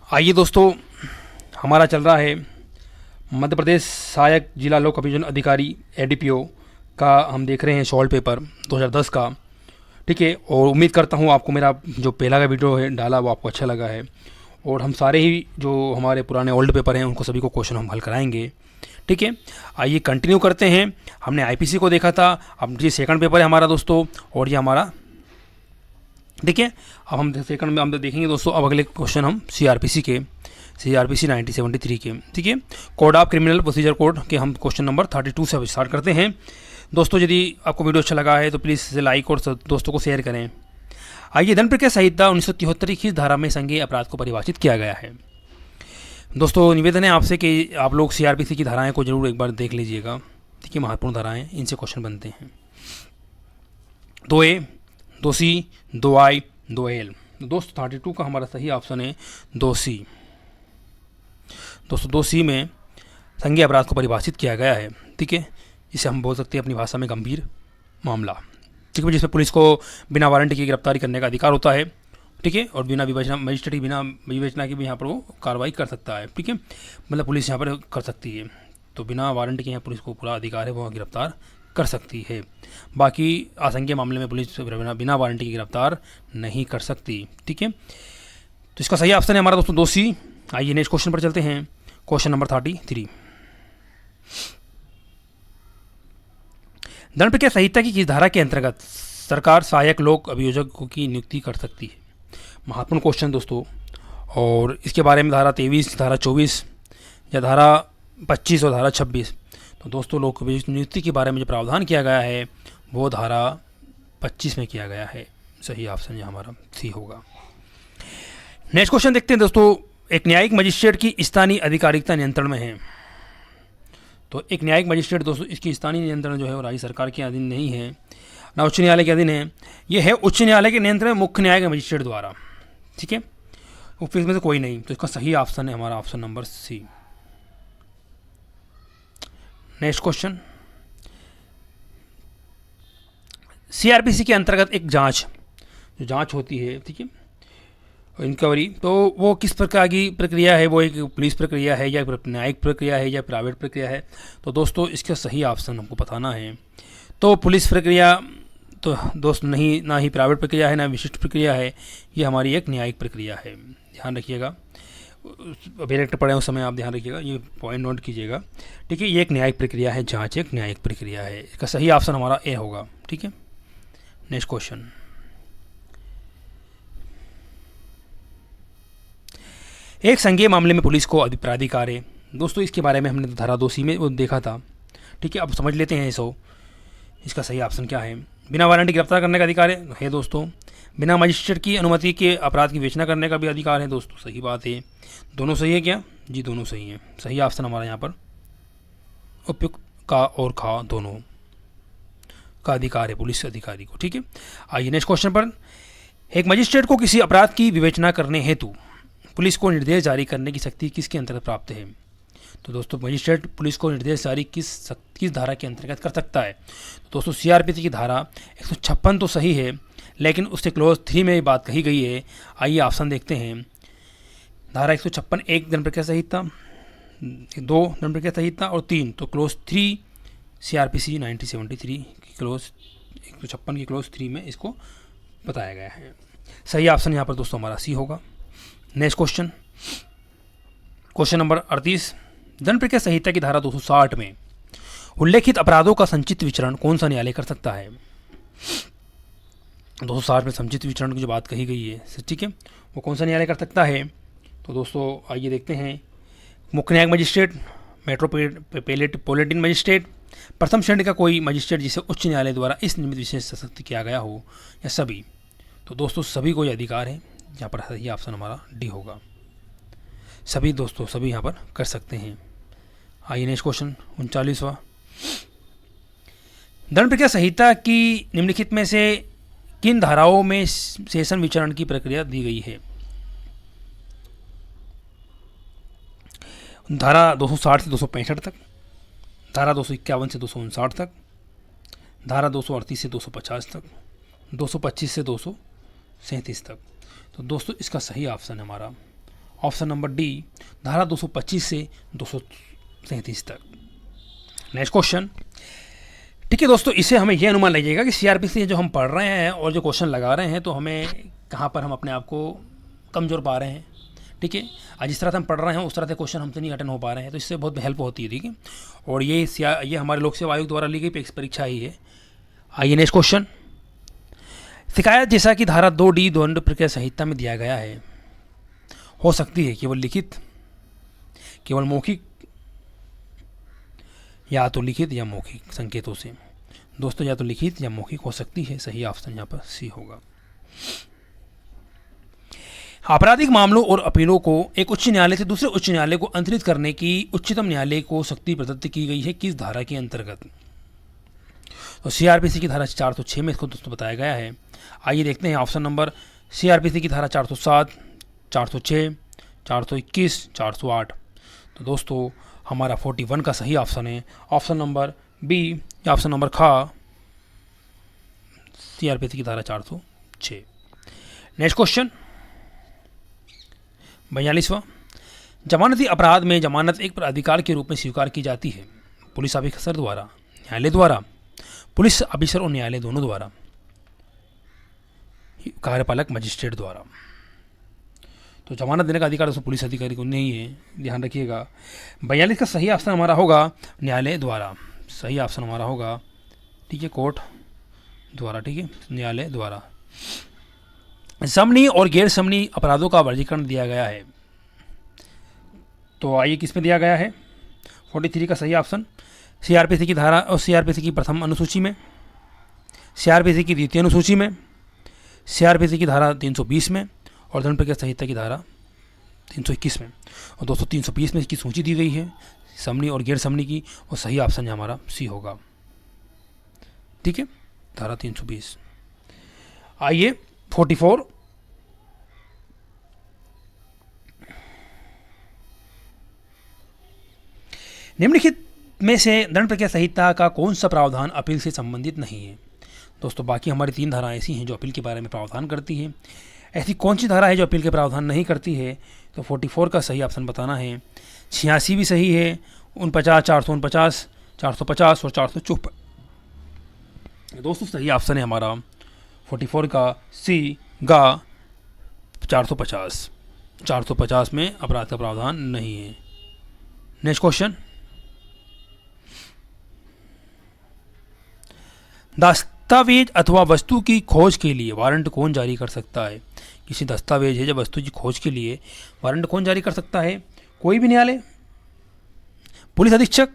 आइए दोस्तों, हमारा चल रहा है मध्य प्रदेश सहायक जिला लोक अभियोजन अधिकारी एडीपीओ का। हम देख रहे हैं सॉल्व पेपर 2010 का। ठीक है, और उम्मीद करता हूँ आपको मेरा जो पहला का वीडियो है डाला वो आपको अच्छा लगा है। और हम सारे ही जो हमारे पुराने ओल्ड पेपर हैं उनको सभी को क्वेश्चन हम हल कराएंगे। ठीक है, आइए कंटिन्यू करते हैं। हमने आईपीसी को देखा था, अब ये सेकंड पेपर है हमारा दोस्तों, और ये हमारा ठीक है। अब हम सेकंड में हम देखेंगे दोस्तों। अब अगले क्वेश्चन हम सीआरपीसी 1973 के, ठीक है, code of criminal procedure code के हम क्वेश्चन नंबर 32 से स्टार्ट करते हैं। दोस्तों यदि आपको वीडियो अच्छा लगा है तो प्लीज़ इसे लाइक और दोस्तों को शेयर करें। आइए, दंड प्रक्रिया संहिता 1973 की धारा में संज्ञेय अपराध को परिभाषित किया गया है। दोस्तों निवेदन है आपसे कि आप लोग सीआरपीसी की धाराएं को जरूर एक बार देख लीजिएगा। ठीक है, महत्वपूर्ण धाराएं, इनसे क्वेश्चन बनते हैं। 2A, 2C, 2I, 2L। दोस्तों 32 का हमारा सही ऑप्शन है 2C। दोस्तों 2C में संज्ञेय अपराध को परिभाषित किया गया है। ठीक है, इसे हम बोल सकते हैं अपनी भाषा में गंभीर मामला। ठीक है, जिसमें पुलिस को बिना वारंट की गिरफ्तारी करने का अधिकार होता है। ठीक है, और बिना विवेचना, मजिस्ट्रेट बिना विवेचना के भी यहाँ पर वो कार्रवाई कर सकता है। ठीक है, मतलब पुलिस यहाँ पर कर सकती है। तो बिना वारंट के यहाँ पुलिस को पूरा अधिकार है, वो गिरफ्तार कर सकती है। बाकी आशंकीय मामले में पुलिस बिना वारंटी की गिरफ्तार नहीं कर सकती। ठीक है, तो इसका सही ऑप्शन है हमारा दोस्तों 2C। आइए नेक्स्ट क्वेश्चन पर चलते हैं। Question number 33। दंड प्रक्रिया संहिता की किस धारा के अंतर्गत सरकार सहायक लोक अभियोजक की नियुक्ति कर सकती है? महत्वपूर्ण क्वेश्चन दोस्तों, और इसके बारे में धारा 23, धारा 24 या धारा 25 और धारा 26। तो दोस्तों लोक अभियोजक नियुक्ति के बारे में जो प्रावधान किया गया है वो धारा 25 में किया गया है। सही ऑप्शन हमारा सी होगा। नेक्स्ट क्वेश्चन देखते हैं दोस्तों। एक न्यायिक मजिस्ट्रेट की स्थानीय अधिकारिकता नियंत्रण में है। तो एक न्यायिक मजिस्ट्रेट दोस्तों, इसकी स्थानीय नियंत्रण जो है वो राज्य सरकार के अधीन नहीं है, ना उच्च न्यायालय के अधीन है। ये है उच्च न्यायालय के नियंत्रण में मुख्य न्यायिक मजिस्ट्रेट द्वारा। ठीक है, उपयुक्त में से कोई नहीं। तो इसका सही ऑप्शन है हमारा option number C. Next question, CrPC के अंतर्गत एक जो जांच होती है, ठीक है, इंक्वायरी, तो वो किस प्रकार की प्रक्रिया है? वो एक पुलिस प्रक्रिया है या न्यायिक प्रक्रिया है या प्राइवेट प्रक्रिया है? तो दोस्तों इसका सही ऑप्शन हमको बताना है। तो पुलिस प्रक्रिया तो दोस्त नहीं, ना ही प्राइवेट प्रक्रिया है, ना विशिष्ट प्रक्रिया है। ये हमारी एक न्यायिक प्रक्रिया है। ध्यान रखिएगा, डायरेक्ट पढ़े उस समय आप ध्यान रखिएगा, ये पॉइंट नोट कीजिएगा। ठीक है, ये एक न्यायिक प्रक्रिया है, जांच एक न्यायिक प्रक्रिया है। इसका सही ऑप्शन हमारा ए होगा। ठीक है, नेक्स्ट क्वेश्चन, एक संज्ञेय मामले में पुलिस को अपराधिकार है। दोस्तों इसके बारे में हमने धारा 2C में वो देखा था। ठीक है, अब समझ लेते हैं इसका सही ऑप्शन क्या है। बिना वारंट गिरफ्तार करने का अधिकार है दोस्तों। बिना मजिस्ट्रेट की अनुमति के अपराध की विवेचना करने का भी अधिकार है दोस्तों। सही बात है, दोनों सही है क्या? जी दोनों सही है। सही ऑप्शन हमारा यहाँ पर उपयुक्त का और खा दोनों का अधिकार है पुलिस अधिकारी को। ठीक है, आइए नेक्स्ट क्वेश्चन पर। एक मजिस्ट्रेट को किसी अपराध की विवेचना करने हेतु पुलिस को निर्देश जारी करने की शक्ति किसके अंतर्गत प्राप्त है? तो दोस्तों मजिस्ट्रेट पुलिस को निर्देश जारी किस धारा के अंतर्गत कर सकता है? तो दोस्तों सीआरपीसी की धारा 156 तो सही है, लेकिन उससे क्लोज 3 में ये बात कही गई है। आइए ऑप्शन देखते हैं। धारा 156 1 दंड प्रक्रिया संहिता, 2 दंड प्रक्रिया संहिता और 3 तो क्लोज 3 सीआरपीसी 1973 की क्लोज 156 की क्लोज 3 में इसको बताया गया है। सही ऑप्शन यहाँ पर दोस्तों हमारा सी होगा। Next question, question number 38। दंड प्रक्रिया संहिता की धारा 260 में उल्लेखित अपराधों का संचित विचरण कौन सा न्यायालय कर सकता है? 260 में संचित विचरण की जो बात कही गई है, ठीक है, वो कौन सा न्यायालय कर सकता है? तो दोस्तों आइए देखते हैं। मुख्य न्यायिक मजिस्ट्रेट, मेट्रोपोलिटन मजिस्ट्रेट, प्रथम श्रेणी का कोई मजिस्ट्रेट जिसे उच्च न्यायालय द्वारा इस निमित्त विशेष सशक्त किया गया हो, या सभी? तो दोस्तों सभी को ये अधिकार है। यहाँ पर सही ऑप्शन हमारा डी होगा। सभी दोस्तों सभी यहाँ पर कर सकते हैं। आइए नेक्स्ट क्वेश्चन 39वां। दंड प्रक्रिया संहिता की निम्नलिखित में से किन धाराओं में सेशन विचरण की प्रक्रिया दी गई है? धारा 260 से 265 तक, धारा 251 से 259 तक, धारा 238 से 250 तक, 225 से 237 तक। तो दोस्तों इसका सही ऑप्शन है हमारा ऑप्शन नंबर डी धारा 225 से 237 तक। Next question. ठीक है दोस्तों, इससे हमें यह अनुमान लगेगा कि सीआरपीसी जो हम पढ़ रहे हैं और जो क्वेश्चन लगा रहे हैं तो हमें कहाँ पर हम अपने आप को कमज़ोर पा रहे हैं। ठीक है, आज जिस तरह से हम पढ़ रहे हैं उस तरह से क्वेश्चन हमसे नहीं अटेंड हो पा रहे हैं, तो इससे बहुत हेल्प होती है। ठीक है, और ये हमारे लोक सेवा आयोग द्वारा ली गई परीक्षा ही है। आइए नेक्स्ट क्वेश्चन। शिकायत जैसा कि धारा 2D दंड प्रक्रिया संहिता में दिया गया है हो सकती है केवल लिखित, केवल मौखिक, या तो लिखित या मौखिक संकेतों से। दोस्तों या तो लिखित या मौखिक हो सकती है, सही ऑप्शन यहाँ पर सी होगा। आपराधिक मामलों और अपीलों को एक उच्च न्यायालय से दूसरे उच्च न्यायालय को अंतरित करने की उच्चतम न्यायालय को शक्ति प्रदत्त की गई है किस धारा के अंतर्गत? तो सीआरपीसी की धारा 406 में इसको दोस्तों बताया गया है। आइए देखते हैं ऑप्शन नंबर। सीआरपीसी की धारा 407, 406, 421, 408। तो दोस्तों हमारा 41 का सही ऑप्शन है ऑप्शन नंबर बी या ऑप्शन नंबर खा, सीआरपीसी की धारा 406। नेक्स्ट क्वेश्चन 42वां। जमानती अपराध में जमानत एक प्राधिकार के रूप में स्वीकार की जाती है पुलिस अफसर द्वारा, न्यायालय द्वारा, पुलिस अफसर और न्यायालय दोनों द्वारा, कार्यपालक मजिस्ट्रेट द्वारा। तो जमानत देने का अधिकार दोस्तों पुलिस अधिकारी को नहीं है, ध्यान रखिएगा। 42 का सही ऑप्शन हमारा होगा न्यायालय द्वारा, सही ऑप्शन हमारा होगा, ठीक है, कोर्ट द्वारा, ठीक है, न्यायालय द्वारा। समनी और गैर समनी अपराधों का वर्गीकरण दिया गया है। तो आइए किस में दिया गया है? 43 का सही ऑप्शन सीआरपीसी की धारा और सीआरपीसी की प्रथम अनुसूची में, सीआरपीसी की द्वितीय अनुसूची में, सीआरपीसी की धारा 320 में और दंड प्रक्रिया संहिता की धारा 321 में। और दोस्तों 320 में इसकी सूची दी गई है समनी और गैर समनी की, और सही ऑप्शन हमारा सी होगा, ठीक है, धारा 320। आइए 44। निम्नलिखित में से दंड प्रक्रिया संहिता का कौन सा प्रावधान अपील से संबंधित नहीं है? दोस्तों बाकी हमारी 3 धाराएं ऐसी हैं जो अपील के बारे में प्रावधान करती हैं। ऐसी कौन सी धारा है जो अपील के प्रावधान नहीं करती है? तो 44 का सही ऑप्शन बताना है। 86 भी सही है, 49, 449, 450 और 454। दोस्तों सही ऑप्शन है हमारा 44 का सी गा 450। 450 में अपराध का प्रावधान नहीं है। Next question. दस्तावेज अथवा वस्तु की खोज के लिए वारंट कौन जारी कर सकता है? किसी दस्तावेज है या वस्तु की खोज के लिए वारंट कौन जारी कर सकता है? कोई भी न्यायालय, पुलिस अधीक्षक,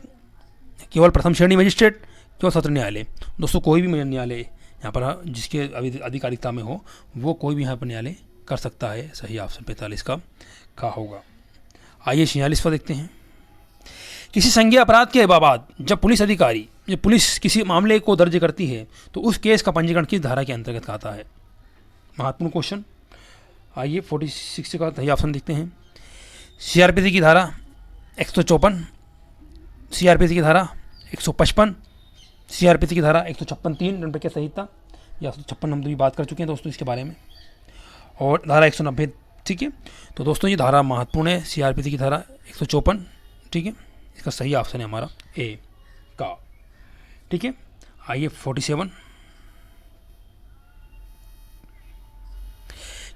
केवल प्रथम श्रेणी मजिस्ट्रेट, केवल सत्र न्यायालय। दोस्तों कोई भी न्यायालय यहाँ पर जिसके अधिकारिता में हो वो कोई भी यहाँ पर न्यायालय कर सकता है। सही ऑप्शन 45 का होगा। आइए 46 पर देखते हैं। किसी संज्ञेय अपराध के बाद जब पुलिस अधिकारी या पुलिस किसी मामले को दर्ज करती है तो उस केस का पंजीकरण किस धारा के अंतर्गत आता है? महत्वपूर्ण क्वेश्चन। आइए 46 का सही ऑप्शन देखते हैं। सीआरपीसी की धारा 154, सीआरपीसी की धारा 155, सीआरपीसी की धारा 156(3) दंड प्रक्रिया संहिता, या 156 हम तो भी बात कर चुके हैं दोस्तों इसके बारे में, और धारा 190, ठीक है। तो दोस्तों ये धारा महत्वपूर्ण है, सीआरपीसी की धारा 154, ठीक है, इसका सही ऑप्शन है हमारा ए का, ठीक है। आइए 47।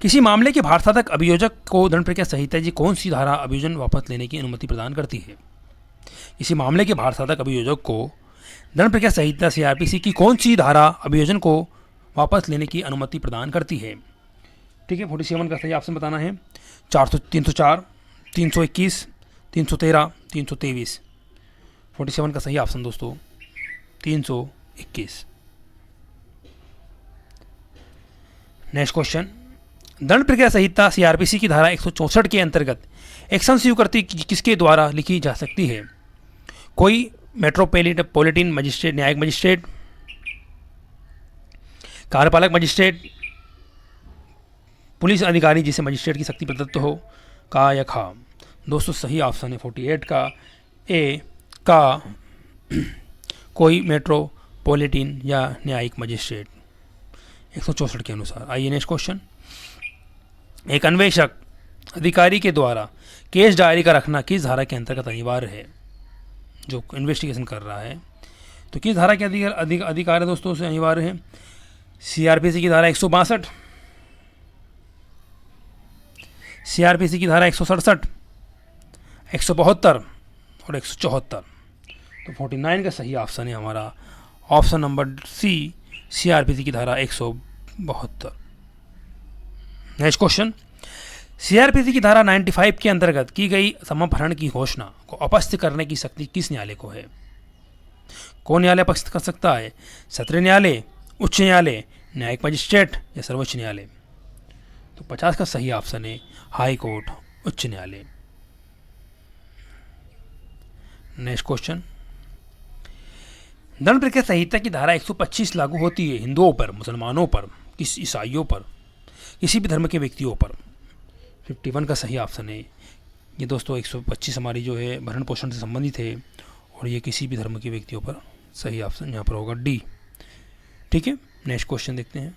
किसी मामले के भारसाधक अभियोजक को दंड प्रक्रिया संहिता जी कौन सी धारा अभियोजन वापस लेने की अनुमति प्रदान करती है? किसी मामले के भारसाधक अभियोजक को दंड प्रक्रिया संहिता सीआरपीसी की कौन सी धारा अभियोजन को वापस लेने की अनुमति प्रदान करती है? ठीक है, 47 का सही ऑप्शन बताना है। 304, 321, 313, 323। 47 का सही ऑप्शन दोस्तों 321। Next question. दंड प्रक्रिया संहिता सीआरपीसी की धारा 164 के अंतर्गत एक्शन स्वीकृति किसके द्वारा लिखी जा सकती है? कोई मेट्रोपॉलिटन मजिस्ट्रेट, न्यायिक मजिस्ट्रेट, कार्यपालक मजिस्ट्रेट, पुलिस अधिकारी जिसे मजिस्ट्रेट की शक्ति प्रदत्त हो, का या खा? दोस्तों सही ऑप्शन है 48 का ए का, कोई मेट्रोपॉलिटन या न्यायिक मजिस्ट्रेट 164 के अनुसार। आइए नेक्स्ट क्वेश्चन। एक अन्वेषक अधिकारी के द्वारा केस डायरी का रखना किस धारा के अंतर्गत अनिवार्य है? जो इन्वेस्टिगेशन कर रहा है तो किस धारा के अधिकार है दोस्तों से अनिवार्य है? सीआरपीसी की धारा 162, सीआरपीसी की धारा 167, 172 और 174। तो 49 का सही ऑप्शन है हमारा ऑप्शन नंबर सी, सीआरपीसी की धारा 172। नेक्स्ट क्वेश्चन, सीआरपीसी की धारा 95 के अंतर्गत की गई समापहरण की घोषणा को अपस्थ करने की शक्ति किस न्यायालय को है? कौन न्यायालय अपस्थ कर सकता है? सत्र न्यायालय, उच्च न्यायालय, न्यायिक मजिस्ट्रेट या सर्वोच्च न्यायालय? तो 50 का सही ऑप्शन है हाई कोर्ट, उच्च न्यायालय। नेक्स्ट क्वेश्चन, दंड प्रक्रिया संहिता की धारा 125 लागू होती है हिंदुओं पर, मुसलमानों पर, किस ईसाइयों पर, किसी भी धर्म के व्यक्तियों पर? 51 का सही ऑप्शन है ये दोस्तों 125 हमारी जो है भरण पोषण से संबंधित है और ये किसी भी धर्म के व्यक्तियों पर। सही ऑप्शन यहाँ पर होगा डी। ठीक है, नेक्स्ट क्वेश्चन देखते हैं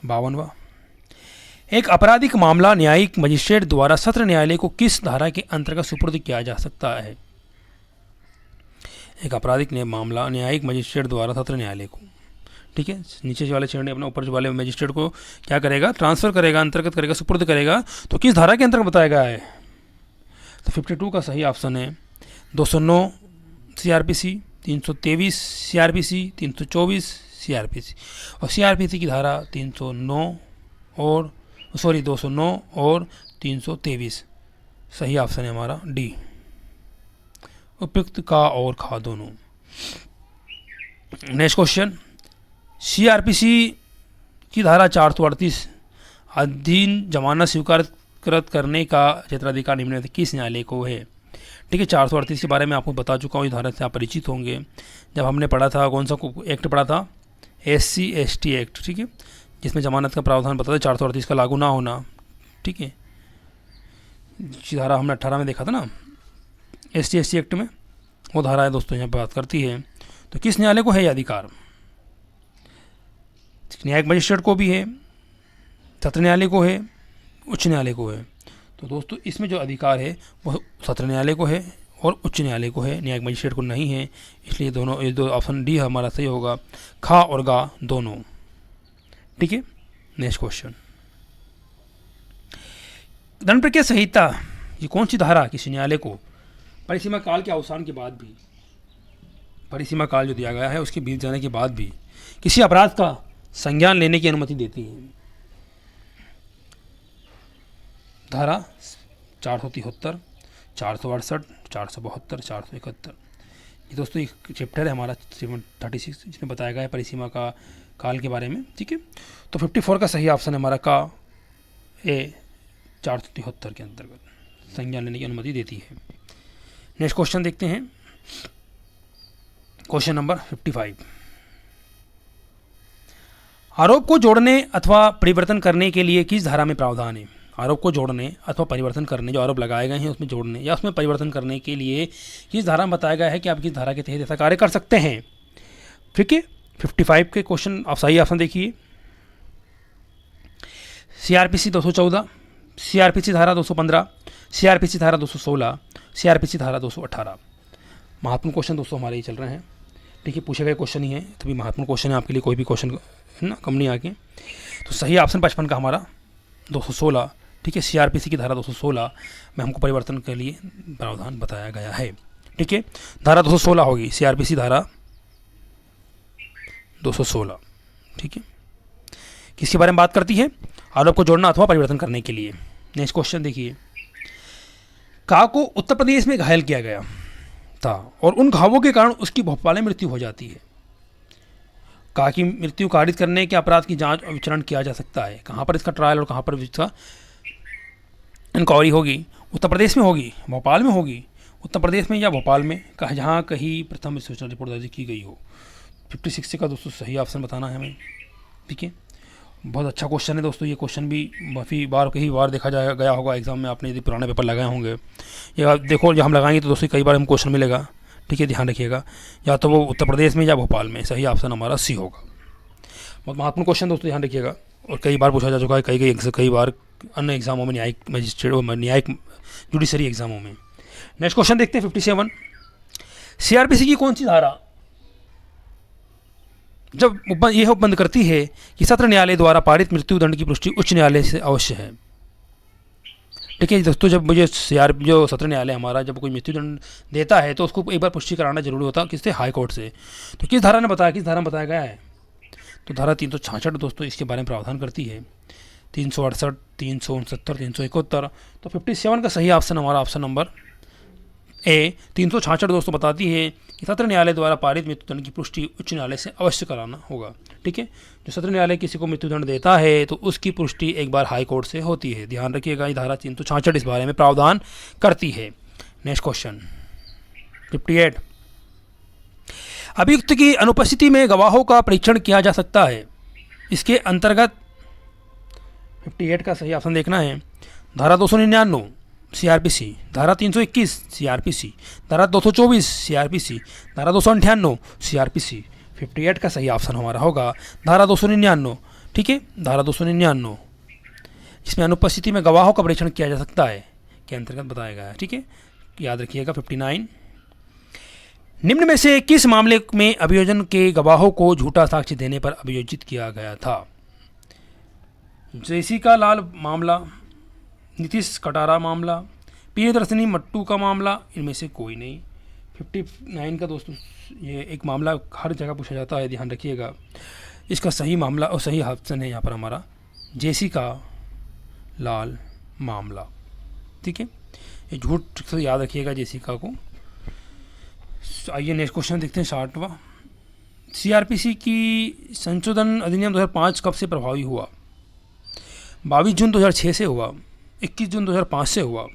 52वां, एक आपराधिक मामला न्यायिक मजिस्ट्रेट द्वारा सत्र न्यायालय को किस धारा के अंतर्गत सुपुर्द किया जा सकता है? एक आपराधिक मामला न्यायिक मजिस्ट्रेट द्वारा सत्र न्यायालय को, ठीक है, नीचे वाले चरण अपने ऊपर वाले मजिस्ट्रेट को क्या करेगा? ट्रांसफर करेगा, अंतर्गत करेगा, सुपुर्द करेगा। तो किस धारा के अंतर्गत बताया गया है? तो 52 का सही ऑप्शन है 209 सीआरपीसी, 323 सीआरपीसी, 324 सीआरपीसी और सीआरपीसी की धारा 309 और 209 और 323। सही ऑप्शन है हमारा डी, उपयुक्त का और खा दोनों। नेक्स्ट क्वेश्चन, सीआरपीसी की धारा 438 अधीन जमानत स्वीकार करने का क्षेत्राधिकार निम्न में किस न्यायालय को है? ठीक है, 438 के बारे में आपको बता चुका हूँ, इस धारा से आप परिचित होंगे। जब हमने पढ़ा था, कौन सा एक्ट पढ़ा था? SC/ST एक्ट, ठीक है, जिसमें जमानत का प्रावधान बताता है 438 का लागू ना होना। ठीक है, धारा हमने 18 में देखा था ना, SC/ST एक्ट में वो धारा है दोस्तों यहाँ पर बात करती है। तो किस न्यायालय को है यह अधिकार? न्यायिक मजिस्ट्रेट को भी है, सत्र न्यायालय को है, उच्च न्यायालय को है। तो दोस्तों इसमें जो अधिकार है वो सत्र न्यायालय को है और उच्च न्यायालय को है, न्यायिक मजिस्ट्रेट को नहीं है। इसलिए दोनों, ये दो ऑप्शन डी हमारा सही होगा, खा और गा दोनों। ठीक है, नेक्स्ट क्वेश्चन, दंड प्रक्रिया संहिता ये कौन सी धारा किसी न्यायालय को परिसीमा काल के अवसान के बाद भी, परिसीमा काल जो दिया गया है उसके बीत जाने के बाद भी किसी अपराध का संज्ञान लेने की अनुमति देती है? धारा 473, 468, 472, 471। ये दोस्तों एक चैप्टर है हमारा 36 जिसमें बताया गया है परिसीमा का काल के बारे में। ठीक है, तो 54 का सही ऑप्शन है हमारा का ए, 473 के अंतर्गत संज्ञान लेने की अनुमति देती है। नेक्स्ट क्वेश्चन देखते हैं, क्वेश्चन नंबर 55, आरोप को जोड़ने अथवा परिवर्तन करने के लिए किस धारा में प्रावधान है? आरोप को जोड़ने अथवा परिवर्तन करने, जो आरोप लगाए गए हैं उसमें जोड़ने या उसमें परिवर्तन करने के लिए किस धारा में बताया गया है कि आप किस धारा के तहत ऐसा कार्य कर सकते हैं? ठीक है, 55 के क्वेश्चन आप सही ऑप्शन देखिए, सीआरपीसी 214, सीआरपीसी धारा 215, सीआरपीसी धारा 216, सीआरपीसी धारा 218। महत्वपूर्ण क्वेश्चन दोस्तों हमारे ये चल रहे हैं। ठीक है, पूछे गए क्वेश्चन ही है, तभी महत्वपूर्ण क्वेश्चन है आपके लिए, कोई भी क्वेश्चन है ना कम नहीं आके। तो सही ऑप्शन 55 का हमारा 216। ठीक है, सीआरपीसी की धारा 216 में हमको परिवर्तन के लिए प्रावधान बताया गया है। ठीक है, धारा 216 होगी सीआरपीसी धारा 216। ठीक है, किसके बारे में बात करती है? आरोप को जोड़ना अथवा परिवर्तन करने के लिए। नेक्स्ट क्वेश्चन देखिए, का को उत्तर प्रदेश में घायल किया गया था और उन घावों के कारण उसकी भोपाल में मृत्यु हो जाती है। का की मृत्यु कारित करने के अपराध की जांच और विचारण किया जा सकता है। कहाँ पर इसका ट्रायल और कहाँ पर इसका इंक्वायरी होगी? उत्तर प्रदेश में होगी, भोपाल में होगी, उत्तर प्रदेश में या भोपाल में, कहा जहाँ कहीं प्रथम सूचना रिपोर्ट दर्ज की गई हो। 56 का दोस्तों सही ऑप्शन बताना है हमें। ठीक है, बहुत अच्छा क्वेश्चन है दोस्तों, ये क्वेश्चन भी काफ़ी बार कई बार देखा गया होगा एग्जाम में, आपने यदि पुराने पेपर लगाए होंगे या देखो जब हम लगाएंगे तो दोस्तों कई बार हम क्वेश्चन मिलेगा। ठीक है, ध्यान रखिएगा, या तो वो उत्तर प्रदेश में या भोपाल में। सही ऑप्शन हमारा सी होगा। बहुत महत्वपूर्ण क्वेश्चन दोस्तों, ध्यान रखिएगा, और कई बार पूछा जा चुका है, कई बार अन्य एग्जामों में, न्यायिक मजिस्ट्रेट और न्यायिक जुडिशरी एग्जामों में। नेक्स्ट क्वेश्चन देखते हैं 57। सीआरपीसी की कौन सी धारा जब यह उपबंध करती है कि सत्र न्यायालय द्वारा पारित मृत्युदंड की पुष्टि उच्च न्यायालय से अवश्य है। ठीक है दोस्तों, जब मुझे जो सत्र न्यायालय हमारा जब कोई मृत्युदंड देता है तो उसको एक बार पुष्टि कराना जरूरी होता है, किससे? हाई कोर्ट से। तो किस धारा ने बताया, किस धारा में बताया गया है? तो धारा 366 दोस्तों इसके बारे में प्रावधान करती है। 368, 369, 371। तो 57 का सही ऑप्शन हमारा ऑप्शन नंबर ए 366 दोस्तों बताती है कि सत्र न्यायालय द्वारा पारित मृत्युदंड की पुष्टि उच्च न्यायालय से अवश्य कराना होगा। ठीक है, जो सत्र न्यायालय किसी को मृत्युदंड देता है तो उसकी पुष्टि एक बार हाई कोर्ट से होती है। ध्यान रखिएगा, ये धारा 366 इस बारे में प्रावधान करती है। Next question 58। अभियुक्त की अनुपस्थिति में गवाहों का परीक्षण किया जा सकता है। इसके अंतर्गत 58 का सही ऑप्शन देखना है। धारा 299 सीआरपीसी, धारा 321 सीआरपीसी, धारा 224 सीआरपीसी, धारा 298 सीआरपीसी। 58 का सही ऑप्शन हमारा होगा धारा 299। ठीक है, धारा 299 जिसमें अनुपस्थिति में गवाहों का परीक्षण किया जा सकता है के अंतर्गत बताया गया है। ठीक है, याद रखिएगा। 59। निम्न में से किस मामले में अभियोजन के गवाहों को झूठा साक्ष्य देने पर अभियोजित किया गया था? जेसिका लाल मामला, नीतीश कटारा मामला, प्रियदर्शनी मट्टू का मामला, इनमें से कोई नहीं। 59 का दोस्तों ये एक मामला हर जगह पूछा जाता है, ध्यान रखिएगा। इसका सही मामला और सही ऑप्शन है यहाँ पर हमारा जेसिका लाल मामला। ठीक है, ये झूठ से याद रखिएगा जेसिका को। आइए नेक्स्ट क्वेश्चन देखते हैं 60वां। सीआरपीसी की संशोधन अधिनियम 2005 कब से प्रभावी हुआ? 22 जून 2006 से हुआ, 21 जून 2005 से हुआ,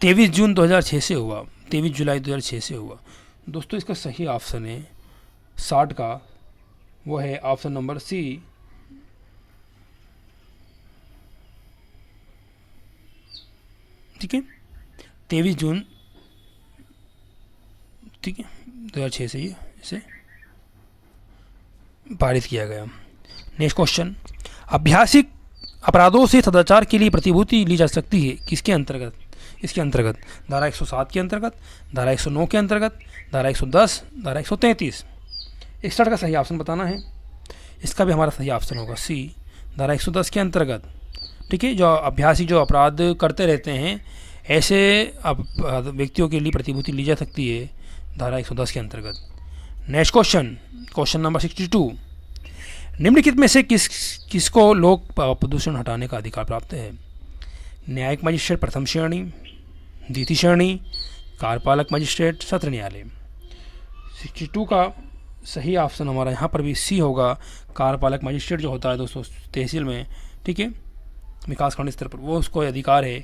23 जून 2006 से हुआ, 23 जुलाई 2006 से हुआ। दोस्तों इसका सही ऑप्शन है 60 का, वो है ऑप्शन नंबर सी। ठीक है, 23 जून, ठीक है, 2006 से ये इसे पारित किया गया। Next question. अभ्यासिक अपराधों से सदाचार के लिए प्रतिभूति ली जा सकती है किसके अंतर्गत? इसके अंतर्गत धारा 107 के अंतर्गत, धारा 109 के अंतर्गत, धारा 110, धारा 133। 61 का सही ऑप्शन बताना है। इसका भी हमारा सही ऑप्शन होगा सी, धारा 110 के अंतर्गत। ठीक है, जो अभ्यासी जो अपराध करते रहते हैं ऐसे व्यक्तियों के लिए प्रतिभूति ली जा सकती है धारा 110 के अंतर्गत। Next question, question number 62। निम्नलिखित में से किसको लोक प्रदूषण हटाने का अधिकार प्राप्त है? न्यायिक मजिस्ट्रेट प्रथम श्रेणी, द्वितीय श्रेणी, कार्यपालक मजिस्ट्रेट, सत्र न्यायालय। 62 का सही ऑप्शन हमारा यहाँ पर भी सी होगा। कार्यपालक मजिस्ट्रेट जो होता है दोस्तों तहसील में, ठीक है, विकास खंड स्तर पर, वो उसको अधिकार है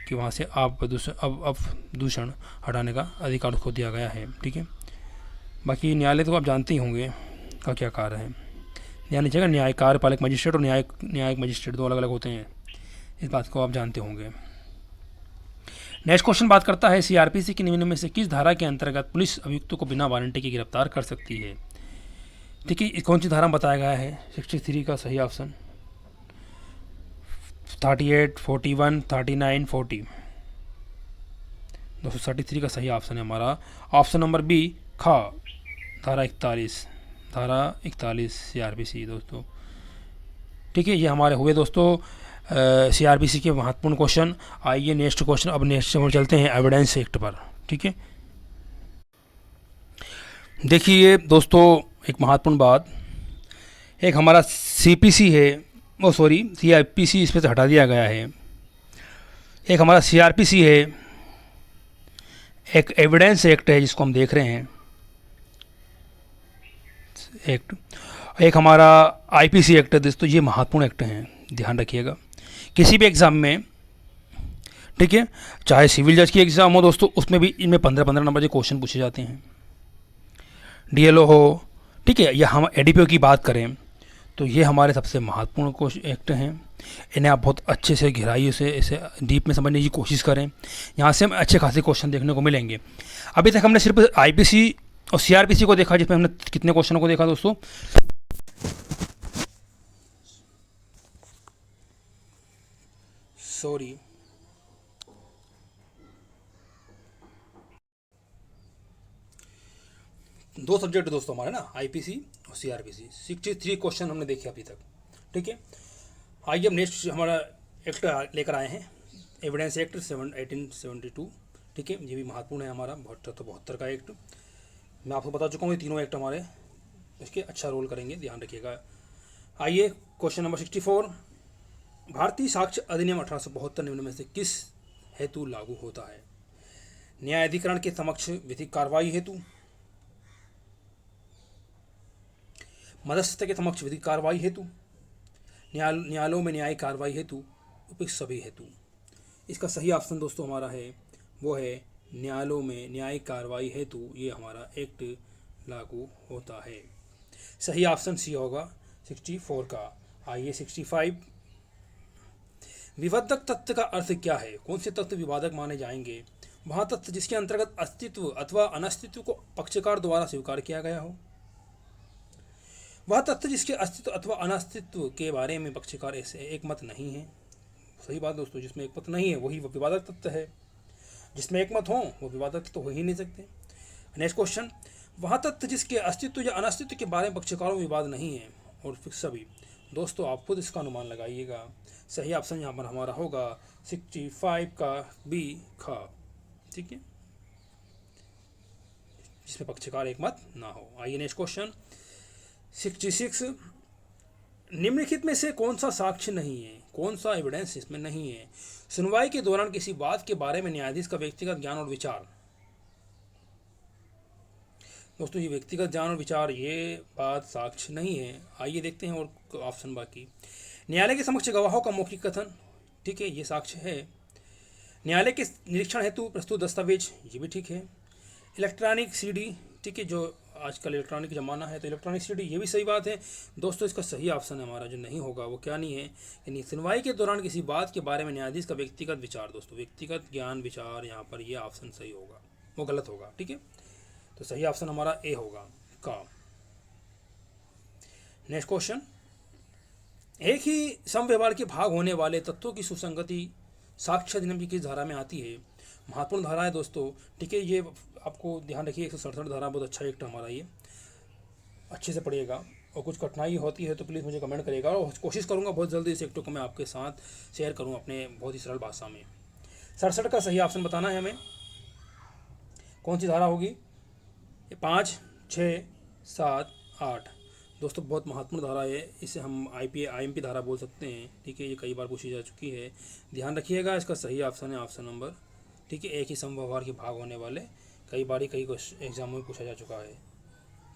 कि वहाँ से प्रदूषण हटाने का अधिकार उसको दिया गया है। ठीक है, बाकी न्यायालय तो आप जानते ही होंगे का क्या कार्य है। ध्यान रखिएगा, न्याय कार्यपालक मजिस्ट्रेट और न्यायिक मजिस्ट्रेट दो अलग अलग होते हैं, इस बात को आप जानते होंगे। नेक्स्ट क्वेश्चन बात करता है सीआरपीसी की निम्न में से किस धारा के अंतर्गत पुलिस अभियुक्तों को बिना वारंटी के गिरफ्तार कर सकती है? देखिए कौन सी धारा में बताया गया है। 63 का सही ऑप्शन, 38, 41, 39, 40। 233 का सही ऑप्शन है हमारा ऑप्शन नंबर बी खा, धारा 41, धारा 41 सीआरपीसी दोस्तों। ठीक है, ये हमारे हुए दोस्तों सीआरपीसी के महत्वपूर्ण क्वेश्चन। आइए नेक्स्ट क्वेश्चन, अब नेक्स्ट हम चलते हैं एविडेंस एक्ट पर। ठीक है, देखिए दोस्तों एक महत्वपूर्ण बात, एक हमारा सीपीसी है, वो सॉरी सीआरपीसी इसमें से हटा दिया गया है। एक हमारा सीआरपीसी है, एक एविडेंस एक्ट है जिसको हम देख रहे हैं एक्ट, एक हमारा आईपीसी एक्ट है दोस्तों। ये महत्वपूर्ण एक्ट हैं, ध्यान रखिएगा किसी भी एग्ज़ाम में। ठीक है, चाहे सिविल जज की एग्ज़ाम हो दोस्तों, उसमें भी इनमें 15-15 नंबर के क्वेश्चन पूछे जाते हैं। डीएलओ हो, ठीक है, या हम एडीपीओ की बात करें तो ये हमारे सबसे महत्वपूर्ण एक्ट हैं। इन्हें आप बहुत अच्छे से गहराई से इसे डीप में समझने की कोशिश करें, यहाँ से हमें अच्छे खासे क्वेश्चन देखने को मिलेंगे। अभी तक हमने सिर्फ आईपीसी और सीआरपीसी को देखा, जिसमें हमने कितने क्वेश्चनों को देखा दोस्तों, सॉरी, दो सब्जेक्ट दोस्तों हमारे ना, आईपीसी और सीआरपीसी। 63 क्वेश्चन हमने देखे अभी तक, ठीक है। आइए अब नेक्स्ट हमारा एक्ट लेकर आए हैं, एविडेंस एक्ट 1872, ठीक है। ये भी महत्वपूर्ण है हमारा 72 का एक्ट। मैं आपको बता चुका हूँ ये तीनों एक्ट हमारे इसके अच्छा रोल करेंगे, ध्यान रखिएगा। आइए क्वेश्चन नंबर 64, भारतीय साक्ष्य अधिनियम 1872 निम्न में से किस हेतु लागू होता है? न्यायाधिकरण के समक्ष विधिक कार्रवाई हेतु, मध्यस्थता के समक्ष विधिक कार्रवाई हेतु, न्यायालयों में न्यायिक कार्रवाई हेतु, उपयुक्त सभी हेतु। इसका सही ऑप्शन दोस्तों हमारा है वो है न्यायालयों में न्यायिक कार्रवाई हेतु ये हमारा एक्ट लागू होता है। सही ऑप्शन सी होगा 64 का। आइए 65, विवादक तथ्य का अर्थ क्या है? कौन से तथ्य विवादक माने जाएंगे? वहाँ तथ्य जिसके अंतर्गत अस्तित्व अथवा अनस्तित्व को पक्षकार द्वारा स्वीकार किया गया हो, वह तथ्य जिसके अस्तित्व अथवा अनस्तित्व के बारे में पक्षकार ऐसे एक मत नहीं है। सही बात दोस्तों, जिसमें एक मत नहीं है वही विवादक तथ्य है, जिसमें एक मत हो वो विवादक तो हो ही नहीं सकते। नेक्स्ट क्वेश्चन, वह तथ्य जिसके अस्तित्व या अनस्तित्व के बारे में पक्षकारों में विवाद नहीं है और फिर सभी। दोस्तों आप खुद इसका अनुमान लगाइएगा। सही ऑप्शन यहाँ पर हमारा होगा 65 का बी ख, ठीक है, जिसमें पक्षकार एक मत ना हो। आइए नेक्स्ट क्वेश्चन 66, निम्नलिखित में से कौन सा साक्ष्य नहीं है, कौन सा एविडेंस इसमें नहीं है? सुनवाई के दौरान किसी बात के बारे में न्यायाधीश का व्यक्तिगत ज्ञान और विचार। दोस्तों ये व्यक्तिगत ज्ञान और विचार ये बात साक्ष्य नहीं है। आइए देखते हैं और ऑप्शन बाकी। न्यायालय के समक्ष गवाहों का मौखिक कथन, ठीक है, ये साक्ष्य है। न्यायालय के निरीक्षण हेतु प्रस्तुत दस्तावेज, ये भी ठीक है। इलेक्ट्रॉनिक सीडी, ठीक है, जो आजकल इलेक्ट्रॉनिक ज़माना है तो इलेक्ट्रॉनिक सीडी, ये भी सही बात है। दोस्तों इसका सही ऑप्शन है हमारा जो नहीं होगा वो क्या नहीं है, यानी सुनवाई के दौरान किसी बात के बारे में न्यायाधीश का व्यक्तिगत विचार। दोस्तों व्यक्तिगत ज्ञान विचार यहाँ पर ये ऑप्शन सही होगा, वो गलत होगा, ठीक है। तो सही ऑप्शन हमारा ए होगा का। नेक्स्ट क्वेश्चन, एक ही समव्यवहार के भाग होने वाले तत्वों की सुसंगति साक्ष्य अधिनियम की किस धारा में आती है? महत्वपूर्ण धारा है दोस्तों, ठीक है। ये आपको ध्यान रखिए 167 धारा बहुत अच्छा एक्ट हमारा, ये अच्छे से पढ़िएगा। और कुछ कठिनाई होती है तो प्लीज़ मुझे कमेंट करिएगा और कोशिश करूँगा बहुत जल्दी इस एक्ट को मैं आपके साथ शेयर करूँ अपने बहुत ही सरल भाषा में। 67 का सही ऑप्शन बताना है हमें, कौन सी धारा होगी? 5, 6, 7, 8। दोस्तों बहुत महत्वपूर्ण धारा है, इसे हम IMP धारा बोल सकते हैं, ठीक है। ये कई बार पूछी जा चुकी है, ध्यान रखिएगा। इसका सही ऑप्शन है ऑप्शन नंबर, ठीक है, एक ही समव्यवहार के भाग होने वाले। कई बार कई एग्जामों में पूछा जा चुका है।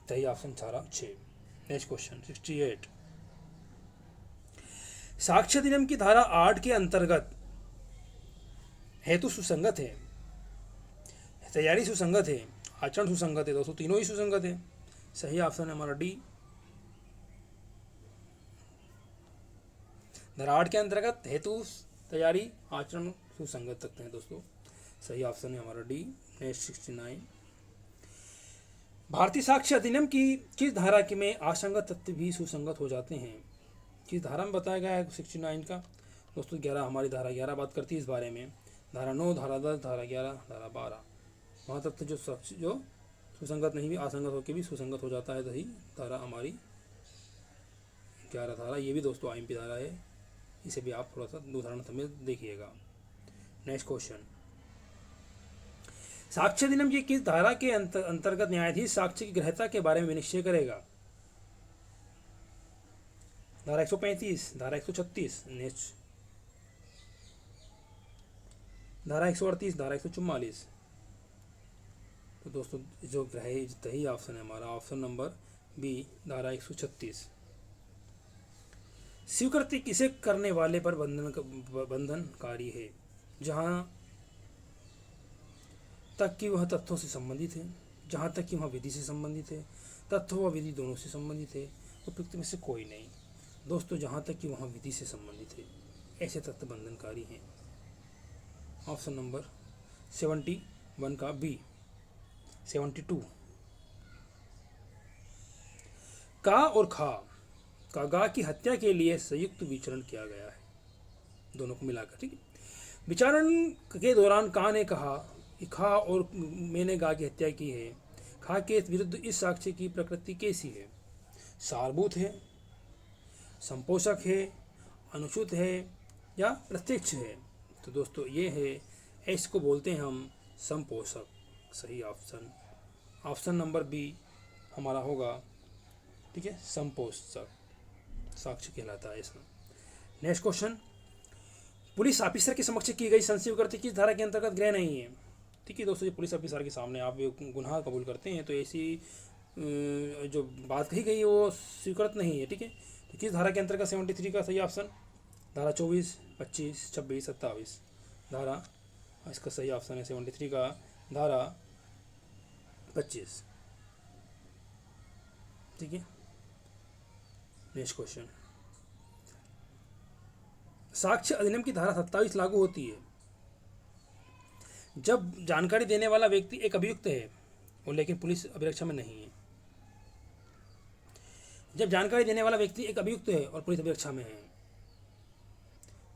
सही ऑप्शन सारा 6। नेक्स्ट क्वेश्चन 68, साक्ष्य अधिनियम की धारा 8 के अंतर्गत हेतु सुसंगत है, तैयारी सुसंगत है, आचरण सुसंगत है। दोस्तों तीनों ही सुसंगत है। सही ऑप्शन है हमारा डी। धारा 8 के अंतर्गत हेतु, तैयारी, आचरण सुसंगत सकते हैं दोस्तों। सही ऑप्शन है हमारा डी। नेक्स्ट 69, भारतीय साक्ष्य अधिनियम की किस धारा के में असंगत तथ्य भी सुसंगत हो जाते हैं? किस धारा में बताया गया है 69 का? दोस्तों 11, हमारी धारा 11 बात करती है इस बारे में। धारा 9, धारा 10, धारा 11, धारा 12। वहाँ तथ्य जो सुसंगत नहीं भी असंगत होकर भी सुसंगत हो जाता है, सही धारा हमारी 11 धारा। ये भी दोस्तों IMP धारा है, इसे भी आप थोड़ा सा उदाहरण समेत देखिएगा। नेक्स्ट क्वेश्चन, साक्ष्य अधिनियम की किस धारा के अंतर्गत न्यायाधीश साक्ष्य की ग्रहता के बारे में निश्चय करेगा? धारा 135, धारा 136, नेक्स्ट धारा 138, धारा 144। तो दोस्तों जो सही ऑप्शन है हमारा ऑप्शन नंबर बी, धारा 136। स्वीकृति किसे करने वाले पर बंधनकारी है? जहां तक कि वह तथ्यों से संबंधित है, जहाँ तक कि वह विधि से संबंधित है, तथ्य व विधि दोनों से संबंधित है, उपयुक्त में से कोई नहीं। दोस्तों जहाँ तक कि वह विधि से संबंधित है, ऐसे तथ्य बंधनकारी हैं। ऑप्शन नंबर 71 का बी। 72, का और खा का गा की हत्या के लिए संयुक्त विचरण किया गया है। दोनों को मिलाकर, ठीक है। विचारण के दौरान का ने कहा कि खा और मैंने गा की हत्या की है। खा के विरुद्ध इस साक्ष्य की प्रकृति कैसी है? सारभूत है, संपोषक है, अनुचित है या प्रत्यक्ष है? तो दोस्तों ये है, इसको बोलते हैं हम संपोषक। सही ऑप्शन, ऑप्शन नंबर बी हमारा होगा, ठीक है, संपोषक साक्ष्य कहलाता है इसमें। नेक्स्ट क्वेश्चन, पुलिस ऑफिसर के समक्ष की गई संशय कृत्य किस धारा के अंतर्गत गृह नहीं है? ठीक है दोस्तों, पुलिस ऑफिसर के सामने आप गुनाह कबूल करते हैं तो ऐसी जो बात कही गई है वो स्वीकृत नहीं है, ठीक है। तो किस धारा के अंतर्गत 73 का सही ऑप्शन? धारा 24, 25, 26, 27 धारा, इसका सही ऑप्शन है 73 का धारा 25, ठीक है। नेक्स्ट क्वेश्चन, साक्ष्य अधिनियम की धारा 27 लागू होती है जब जानकारी देने वाला व्यक्ति एक अभियुक्त है और लेकिन पुलिस अभिरक्षा में नहीं है। जब जानकारी देने वाला व्यक्ति एक अभियुक्त है और पुलिस अभिरक्षा में है।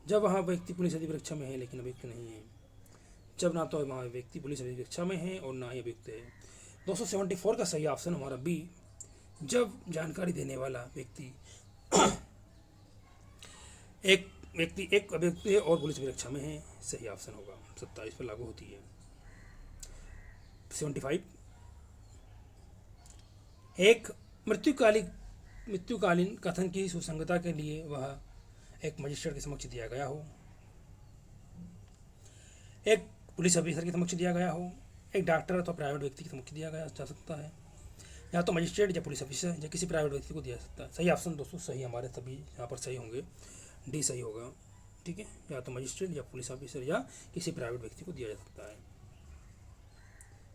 जब वहाँ व्यक्ति पुलिस अभिरक्षा में है लेकिन अभियुक्त नहीं है। जब ना तो वहाँ व्यक्ति पुलिस अभिरक्षा में है और ना ही अभियुक्त है। 274 का सही ऑप्शन हमारा बी, जब जानकारी देने वाला व्यक्ति एक अभियुक्त है और पुलिस अभिरक्षा में है, सही ऑप्शन होगा। 27 पर लागू होती है। 75, एक मृत्युकालीन कथन की सुसंगतता के लिए वह एक मजिस्ट्रेट के समक्ष दिया गया हो, एक पुलिस ऑफिसर के समक्ष दिया गया हो, एक डॉक्टर अथवा प्राइवेट व्यक्ति के समक्ष दिया गया जा सकता है, या तो मजिस्ट्रेट या पुलिस ऑफिसर या किसी प्राइवेट व्यक्ति को दिया जा सकता है। सही ऑप्शन दोस्तों सही हमारे सभी यहाँ पर सही होंगे, डी सही होगा, ठीक है। या तो मजिस्ट्रेट या पुलिस ऑफिसर या किसी प्राइवेट व्यक्ति को दिया जा सकता है।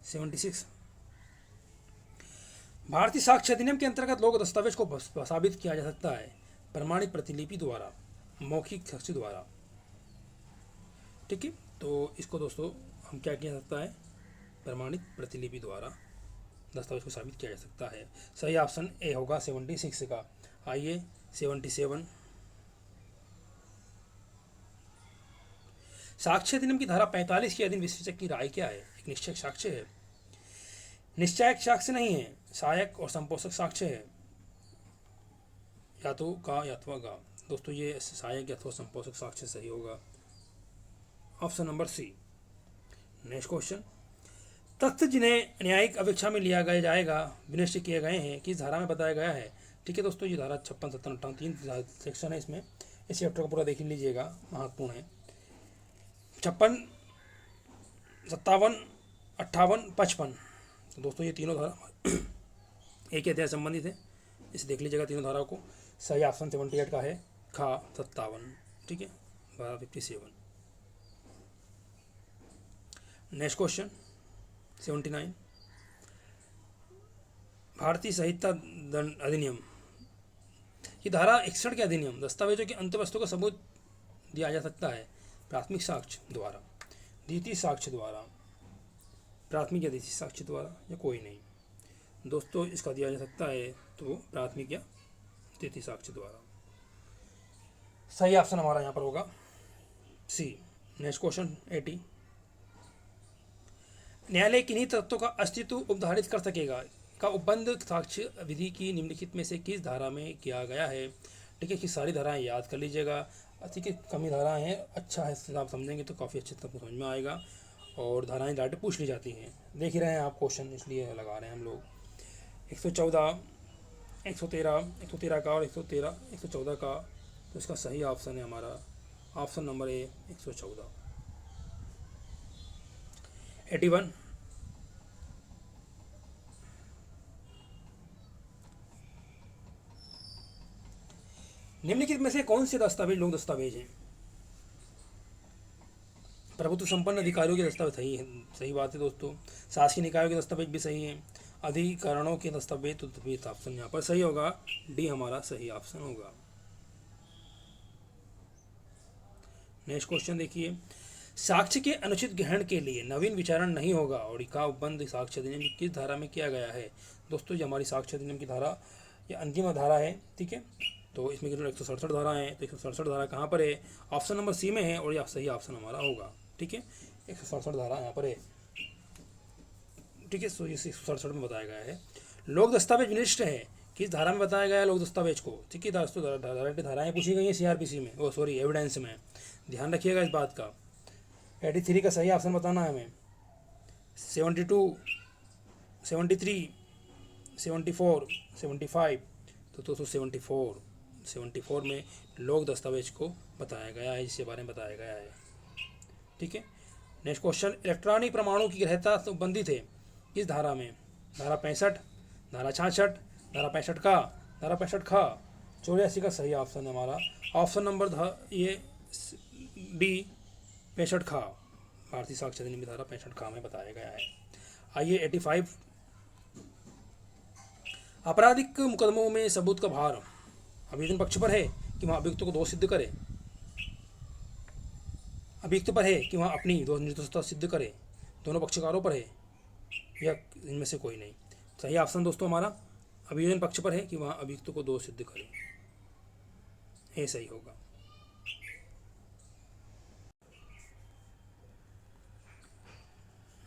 76, भारतीय साक्ष्य अधिनियम के अंतर्गत लोक दस्तावेज को साबित किया जा सकता है प्रमाणित प्रतिलिपि द्वारा, मौखिक साक्ष्य द्वारा, ठीक है। तो इसको दोस्तों हम क्या किया जा सकता है? प्रमाणित प्रतिलिपि द्वारा दस्तावेज को साबित किया जा सकता है। सही ऑप्शन ए होगा 76 का। आइए 77, साक्ष्य अधिनियम की धारा 45 के अधीन विश्लेषक की राय क्या है? एक निश्चयक साक्ष्य है, निश्चयक साक्ष्य नहीं है, सहायक और संपोषक साक्ष्य है, या तो का या अथवा गा। दोस्तों ये सहायक अथवा संपोषक साक्ष्य सही होगा, option number C. Next question, तथ्य जिन्हें न्यायिक अपेक्षा में लिया गया जाएगा विनिश्चित किए गए हैं किस धारा में बताया गया है? ठीक है दोस्तों, ये धारा 56, 57, 58 3 सेक्शन है इसमें। इस चैप्टर को पूरा देख लीजिएगा, महत्वपूर्ण है। 56, 57, 58, 55, तो दोस्तों ये तीनों धारा एक ही अध्याय संबंधित है, इसे देख लीजिएगा तीनों धाराओं को। सही ऑप्शन 78 का है खा 57, ठीक है, 57। नेक्स्ट क्वेश्चन 79, भारतीय संहिता दंड अधिनियम की धारा 61 के अधिनियम दस्तावेजों की अंतवस्तु का सबूत दिया जा सकता है प्राथमिक साक्ष्य द्वारा, द्वितीय साक्ष्य द्वारा, प्राथमिक या द्वितीय साक्ष्य द्वारा, या कोई नहीं। दोस्तों इसका दिया जा सकता है तो प्राथमिक या द्वितीय साक्ष्य द्वारा। सही ऑप्शन हमारा यहाँ पर होगा सी। नेक्स्ट क्वेश्चन 80, न्यायालय किन्हीं तत्वों का अस्तित्व उपधारित कर सकेगा का उपबंध साक्ष्य विधि की निम्नलिखित में से किस धारा में किया गया है? ठीक है, कि सारी धाराएं याद कर लीजिएगा, ठीक है, कमी धाराएं हैं, अच्छा है, आप समझेंगे तो काफ़ी अच्छे तक समझ में आएगा। और धाराएं डायरेक्ट पूछ ली जाती हैं, देख ही रहे हैं आप क्वेश्चन, इसलिए लगा रहे हैं हम लोग। 114, 113 का और 114 का, तो इसका सही ऑप्शन है हमारा ऑप्शन नंबर ए 114। 81, निम्नलिखित में से कौन से दस्तावेज लोक दस्तावेज हैं? प्रभुत्व संपन्न अधिकारियों के दस्तावेज सही है, सही बात है दोस्तों। शासकीय निकायों के दस्तावेज भी सही हैं, अधिकरणों के दस्तावेज, तो ऑप्शन यहाँ पर सही होगा, डी हमारा सही ऑप्शन होगा। नेक्स्ट क्वेश्चन देखिए, साक्ष्य के अनुचित ग्रहण के लिए नवीन विचारण नहीं होगा और का उपबंध साक्ष्य अधिनियम की किस धारा में किया गया है? दोस्तों ये हमारी साक्ष्य अधिनियम की धारा, ये अंतिम धारा है, ठीक है। तो इसमें 167 धारा है, तो 167 धारा कहाँ पर है? ऑप्शन नंबर सी में है, और ये सही ऑप्शन हमारा होगा। ठीक है, 167 धारा यहाँ पर है। ठीक है, सो ये 167 में बताया गया है। लोक दस्तावेज विनिष्ट है, किस धारा में बताया गया है लोक दस्तावेज को? ठीक है, दोस्तों धाराएँ पूछी गई हैं सीआरपीसी में, ओ सॉरी एविडेंस में, ध्यान रखिएगा इस बात का। 83 का सही ऑप्शन बताना है हमें। 72, 73, 74, 75, तो दोस्तों 74 में लोक दस्तावेज को बताया गया है, इसके बारे में बताया गया है। ठीक है, नेक्स्ट क्वेश्चन, इलेक्ट्रॉनिक परमाणु की ग्रहता संबंधित है किस धारा में? धारा 65, धारा 66, धारा 65 का, धारा 65 खा। 84 का सही ऑप्शन है हमारा ऑप्शन नंबर ये डी 65 खा। भारतीय साक्ष्य अधिनियम की धारा 65 खा में बताया गया है। आइए 85, आपराधिक मुकदमों में सबूत का भार अभियुक्त पक्ष पर है कि वह अभियुक्त को दोष सिद्ध करे, अभियुक्त पर है कि वह अपनी दोष निर्दोषता सिद्ध करे, दोनों पक्षकारों पर है, या इनमें से कोई नहीं। सही ऑप्शन दोस्तों हमारा अभियोजन पक्ष पर है कि वह अभियुक्त को दोष सिद्ध करे, ये सही होगा।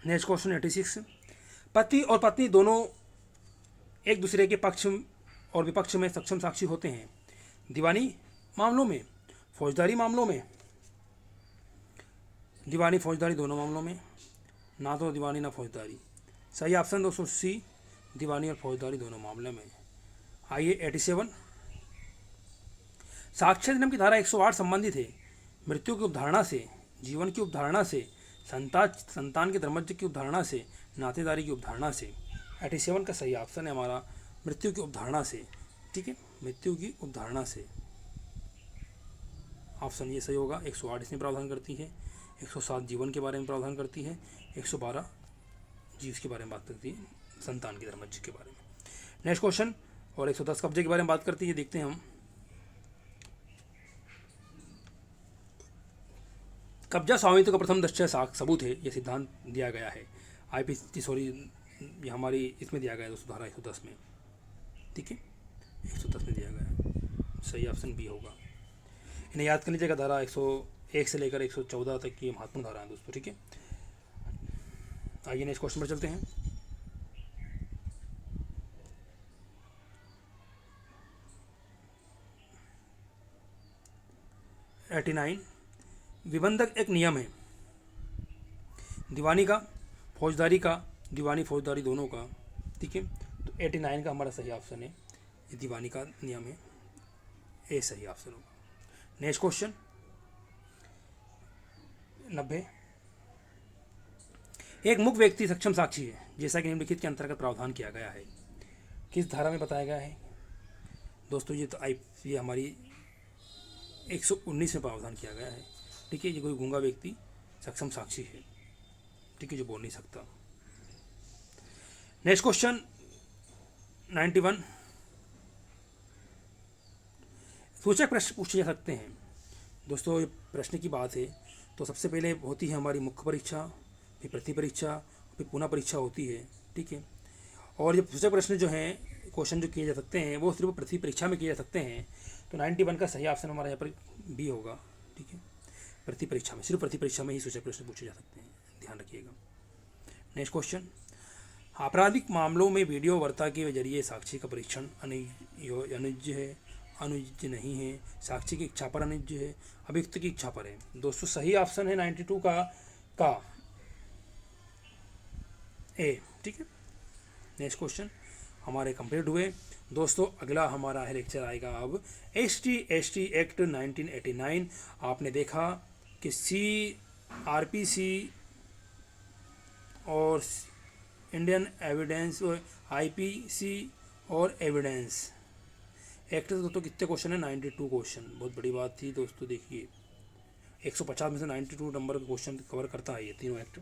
नेक्स्ट क्वेश्चन 86, पति और पत्नी दोनों एक दूसरे के पक्ष और विपक्ष में सक्षम साक्षी होते हैं दीवानी मामलों में, फौजदारी मामलों में। दीवानी फौजदारी दोनों मामलों में, ना तो दीवानी ना फौजदारी। सही ऑप्शन दोस्तों सी, दीवानी और फौजदारी दोनों मामले में। आइए 87, साक्ष्य अधिनियम की धारा 108 संबंधित है मृत्यु की उपधारणा से, जीवन की उपधारणा से, संतान के धर्मज्ञ की उपधारणा से, नातेदारी की उपधारणा से। 87 का सही ऑप्शन है हमारा मृत्यु की उपधारणा से। ठीक है, मृत्यु की उपधारणा से ऑप्शन ये सही होगा। 108 इसमें प्रावधान करती है, 107 जीवन के बारे में प्रावधान करती है, 112 जीव के बारे में बात करती है, संतान के धर्मज्ञ के बारे में। नेक्स्ट क्वेश्चन, और 110 कब्जे के बारे में बात करती है, देखते हैं हम। कब्जा स्वामित्व का प्रथम दृष्टया सबूत है, यह सिद्धांत दिया गया है आईपीसी, सॉरी ये हमारी इसमें दिया गया है दोस्तों धारा 110 में। ठीक है, 110 में दिया गया है, सही ऑप्शन बी होगा। इन्हें याद कर लीजिएगा, धारा 101 से लेकर 114 तक की महत्वपूर्ण धारा है दोस्तों। ठीक है, आइए नेक्स्ट क्वेश्चन पर चलते हैं। विबंधक एक नियम है दीवानी का, फौजदारी का, दीवानी फौजदारी दोनों का। ठीक है, तो 89 का हमारा सही ऑप्शन है, ये दीवानी का नियम है, ये सही ऑप्शन होगा। नेक्स्ट क्वेश्चन 90, एक मुख्य व्यक्ति सक्षम साक्षी है जैसा कि निम्नलिखित के अंतर्गत प्रावधान किया गया है, किस धारा में बताया गया है दोस्तों? ये हमारी 119 में प्रावधान किया गया है। ठीक है, ये कोई गूंगा व्यक्ति सक्षम साक्षी है, ठीक है, जो बोल नहीं सकता। नेक्स्ट क्वेश्चन 91, सूचक प्रश्न पूछे जा सकते हैं दोस्तों। ये प्रश्न की बात है तो सबसे पहले होती है हमारी मुख्य परीक्षा, फिर प्रति परीक्षा, फिर पुनः परीक्षा होती है। ठीक है, और ये सूचक प्रश्न जो हैं, क्वेश्चन जो किए जा सकते हैं वो सिर्फ प्रति परीक्षा में किए जा सकते हैं। तो 91 का सही ऑप्शन हमारा यहाँ पर बी होगा। ठीक है, प्रति परीक्षा में, सिर्फ प्रति परीक्षा में ही सूचक प्रश्न पूछे जा सकते हैं, ध्यान रखिएगा। नेक्स्ट क्वेश्चन, आपराधिक मामलों में वीडियो वार्ता के जरिए साक्षी का परीक्षण अनुज्ञ है, अनुज्ञ नहीं है, साक्षी की इच्छा पर अनुज्ञ है, अभियुक्त की इच्छा पर है। दोस्तों सही ऑप्शन है 92 का ए। ठीक है, नेक्स्ट क्वेश्चन हमारे कंप्लीट हुए दोस्तों। अगला हमारा है लेक्चर आएगा अब ST एक्ट 1989। आपने देखा कि CRPC और इंडियन एविडेंस IPC और एविडेंस एक्ट दोस्तों कितने क्वेश्चन है? 92 क्वेश्चन, बहुत बड़ी बात थी दोस्तों। देखिए 150 में से 92 नंबर का क्वेश्चन कवर करता है ये तीनों एक्ट।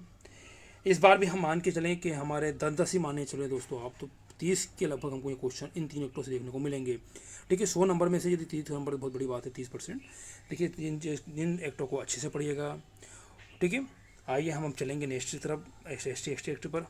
इस बार भी हम मान के चलें कि हमारे 10 ही माने चले दोस्तों आप, तो 30 के लगभग हमको ये क्वेश्चन इन तीन एक्टों से देखने को मिलेंगे। ठीक है, 100 नंबर में से यदि 30 नंबर बहुत बड़ी बात है, 30%। देखिए इन एक्टों को अच्छे से पढ़िएगा। ठीक है, आइए हम चलेंगे नेक्स्ट की तरफ, ST एक्ट पर।